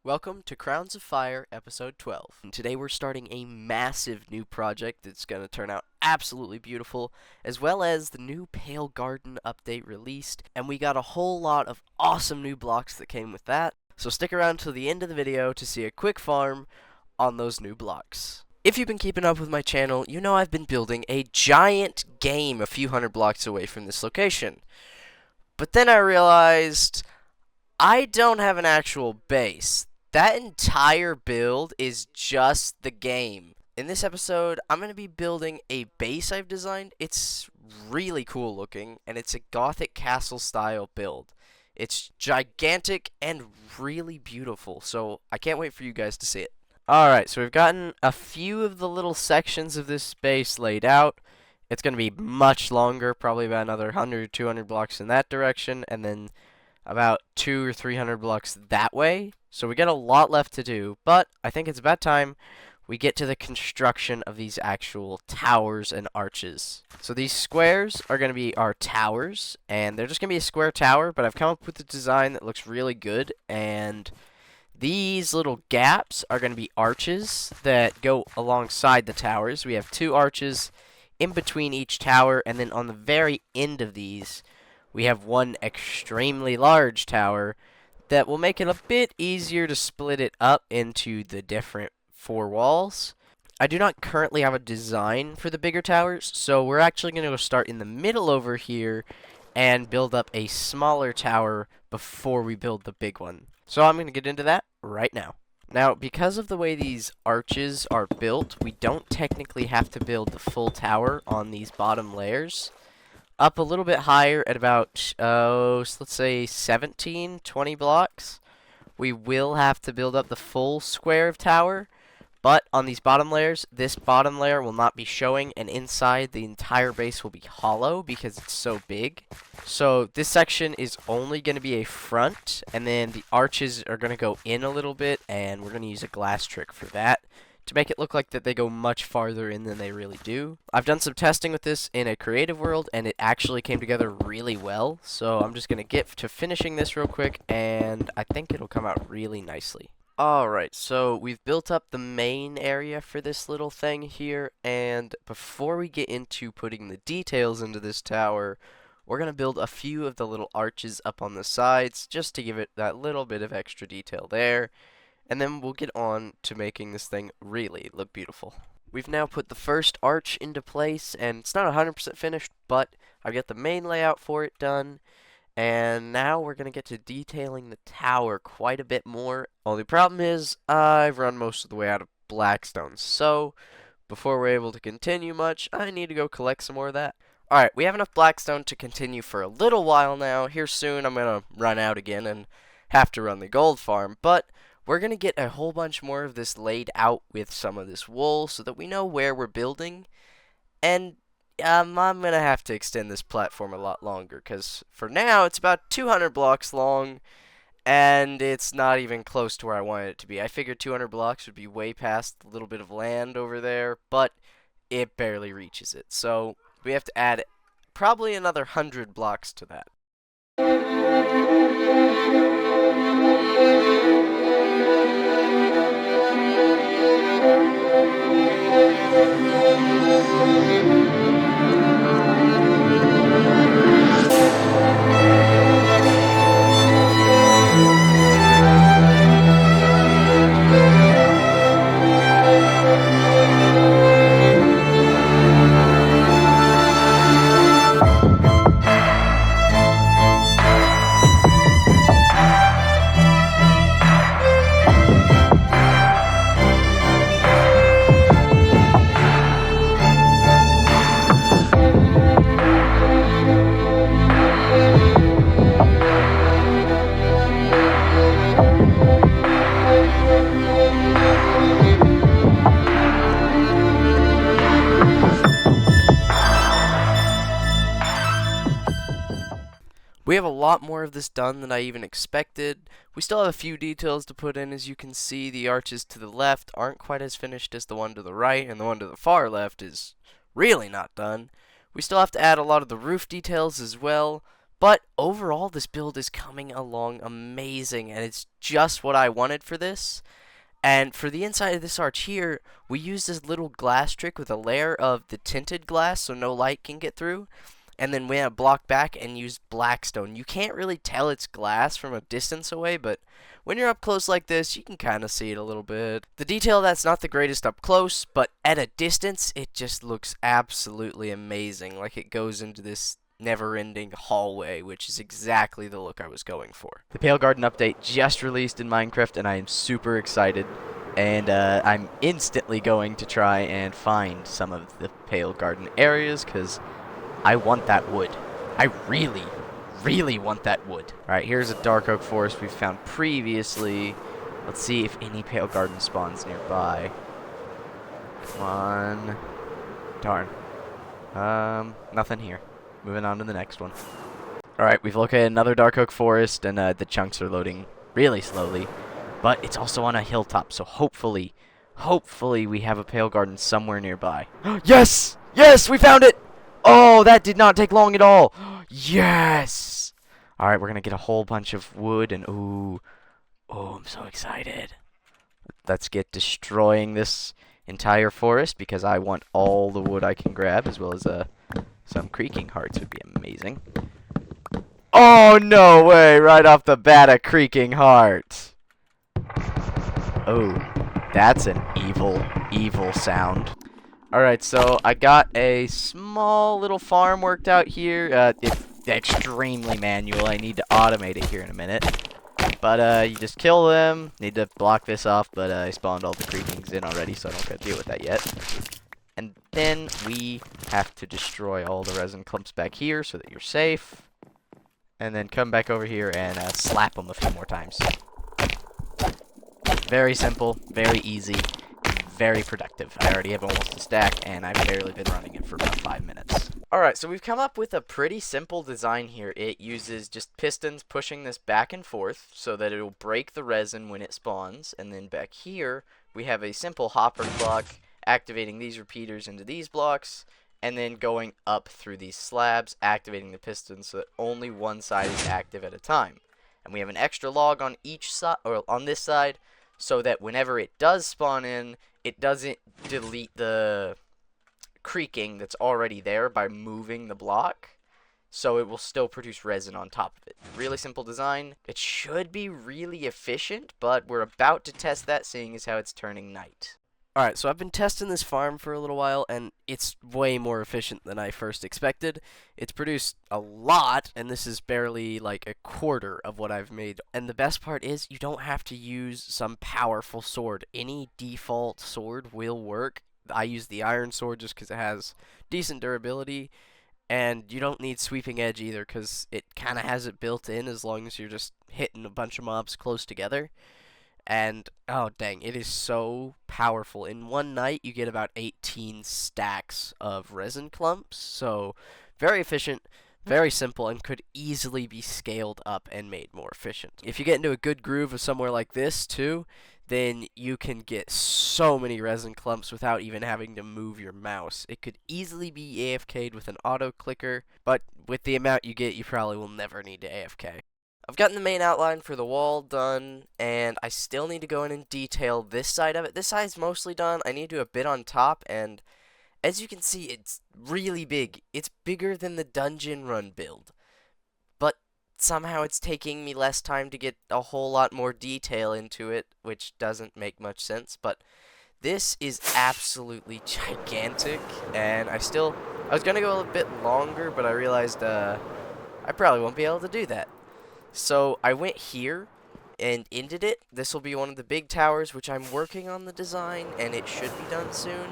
Welcome to Crowns of Fire, Episode 12. And today we're starting a massive new project that's going to turn out absolutely beautiful, as well as the new Pale Garden update released, and we got a whole lot of awesome new blocks that came with that. So stick around till the end of the video to see a quick farm on those new blocks. If you've been keeping up with my channel, you know I've been building a giant game a few hundred blocks away from this location. But then I realized I don't have an actual base. That entire build is just the game. In this episode, I'm going to be building a base I've designed. It's really cool looking, and it's a gothic castle style build. It's gigantic and really beautiful, so I can't wait for you guys to see it. Alright, so we've gotten a few of the little sections of this base laid out. It's going to be much longer, probably about another 100 or 200 blocks in that direction, and then about 200 or 300 blocks that way. So we got a lot left to do, but I think it's about time we get to the construction of these actual towers and arches. So these squares are going to be our towers, and they're just going to be a square tower, but I've come up with a design that looks really good, and these little gaps are going to be arches that go alongside the towers. We have two arches in between each tower, and then on the very end of these, we have one extremely large tower that will make it a bit easier to split it up into the different four walls. I do not currently have a design for the bigger towers, so we're actually going to go start in the middle over here and build up a smaller tower before we build the big one. So I'm going to get into that right now. Now, because of the way these arches are built, we don't technically have to build the full tower on these bottom layers. Up a little bit higher at about, so let's say 17, 20 blocks, we will have to build up the full square of tower. But on these bottom layers, this bottom layer will not be showing, and inside the entire base will be hollow because it's so big. So this section is only going to be a front, and then the arches are going to go in a little bit, and we're going to use a glass trick for that to make it look like that they go much farther in than they really do. I've done some testing with this in a creative world, and it actually came together really well. So I'm just going to get to finishing this real quick, and I think it'll come out really nicely. Alright, so we've built up the main area for this little thing here, and before we get into putting the details into this tower, we're going to build a few of the little arches up on the sides, just to give it that little bit of extra detail there. And then we'll get on to making this thing really look beautiful. We've now put the first arch into place, and it's not 100% finished, but I've got the main layout for it done. And now we're going to get to detailing the tower quite a bit more. Only problem is, I've run most of the way out of blackstone. So, before we're able to continue much, I need to go collect some more of that. Alright, we have enough blackstone to continue for a little while now. Here soon, I'm going to run out again and have to run the gold farm. But we're going to get a whole bunch more of this laid out with some of this wool so that we know where we're building. And I'm going to have to extend this platform a lot longer because for now it's about 200 blocks long and it's not even close to where I wanted it to be. I figured 200 blocks would be way past the little bit of land over there, but it barely reaches it. So we have to add probably another 100 blocks to that. We have a lot more of this done than I even expected. We still have a few details to put in. As you can see, the arches to the left aren't quite as finished as the one to the right, and the one to the far left is really not done. We still have to add a lot of the roof details as well, But overall, this build is coming along amazing, and it's just what I wanted for this. And for the inside of this arch here, we use this little glass trick with a layer of the tinted glass so no light can get through. And then we have block back and use blackstone. You can't really tell it's glass from a distance away, but when you're up close like this, you can kind of see it a little bit. The detail that's not the greatest up close, but at a distance, it just looks absolutely amazing. Like it goes into this never-ending hallway, which is exactly the look I was going for. The Pale Garden update just released in Minecraft, and I am super excited. And I'm instantly going to try and find some of the Pale Garden areas, because I want that wood. I really, really want that wood. Alright, here's a dark oak forest we've found previously. Let's see if any Pale Garden spawns nearby. Come on. Darn. Nothing here. Moving on to the next one. Alright, we've located another dark oak forest, and the chunks are loading really slowly. But it's also on a hilltop, so hopefully we have a Pale Garden somewhere nearby. Yes! Yes, we found it! Oh, that did not take long at all. Yes! Alright, we're gonna get a whole bunch of wood, and ooh. Oh, I'm so excited. Let's get destroying this entire forest, because I want all the wood I can grab, as well as some creaking hearts would be amazing. Oh, no way! Right off the bat, a creaking heart. Oh, that's an evil, evil sound. Alright, so I got a small little farm worked out here. It's extremely manual. I need to automate it here in a minute. But you just kill them. Need to block this off, but I spawned all the creakings in already, so I don't got to deal with that yet. And then we have to destroy all the resin clumps back here so that you're safe. And then come back over here and slap them a few more times. Very simple, very easy, very productive. I already have almost a stack, and I've barely been running it for about 5 minutes. Alright, so we've come up with a pretty simple design here. It uses just pistons pushing this back and forth so that it will break the resin when it spawns. And then back here, we have a simple hopper block activating these repeaters into these blocks, and then going up through these slabs, activating the pistons so that only one side is active at a time. And we have an extra log on each side, or on this side, so that whenever it does spawn in, it doesn't delete the creaking that's already there by moving the block. So it will still produce resin on top of it. Really simple design. It should be really efficient, but we're about to test that, seeing as how it's turning night. Alright, so I've been testing this farm for a little while, and it's way more efficient than I first expected. It's produced a lot, and this is barely like a quarter of what I've made. And the best part is, you don't have to use some powerful sword. Any default sword will work. I use the iron sword just because it has decent durability, and you don't need sweeping edge either because it kind of has it built in as long as you're just hitting a bunch of mobs close together. And, oh dang, it is so powerful. In one night, you get about 18 stacks of resin clumps. So, very efficient, very simple, and could easily be scaled up and made more efficient. If you get into a good groove of somewhere like this, too, then you can get so many resin clumps without even having to move your mouse. It could easily be AFK'd with an auto clicker, but with the amount you get, you probably will never need to AFK. I've gotten the main outline for the wall done, and I still need to go in and detail this side of it. This side's mostly done. I need to do a bit on top, and as you can see, it's really big. It's bigger than the dungeon run build, but somehow it's taking me less time to get a whole lot more detail into it, which doesn't make much sense, but this is absolutely gigantic, and I was going to go a bit longer, but I realized I probably won't be able to do that. So I went here and ended it. This will be one of the big towers, which I'm working on the design, and it should be done soon.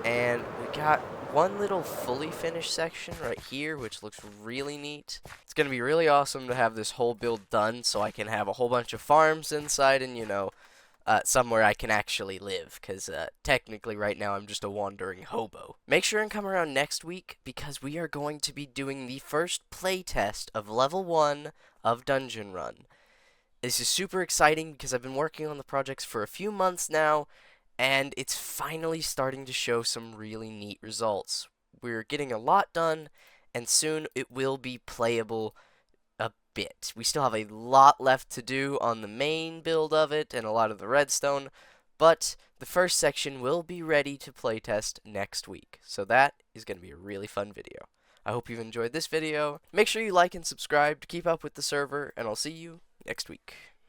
And we got one little fully finished section right here, which looks really neat. It's going to be really awesome to have this whole build done so I can have a whole bunch of farms inside and, somewhere I can actually live, because technically right now I'm just a wandering hobo. Make sure and come around next week, because we are going to be doing the first playtest of level 1 of Dungeon Run. This is super exciting because I've been working on the projects for a few months now, and it's finally starting to show some really neat results. We're getting a lot done, and soon it will be playable a bit. We still have a lot left to do on the main build of it and a lot of the redstone, but the first section will be ready to playtest next week. So that is going to be a really fun video. I hope you've enjoyed this video. Make sure you like and subscribe to keep up with the server, and I'll see you next week.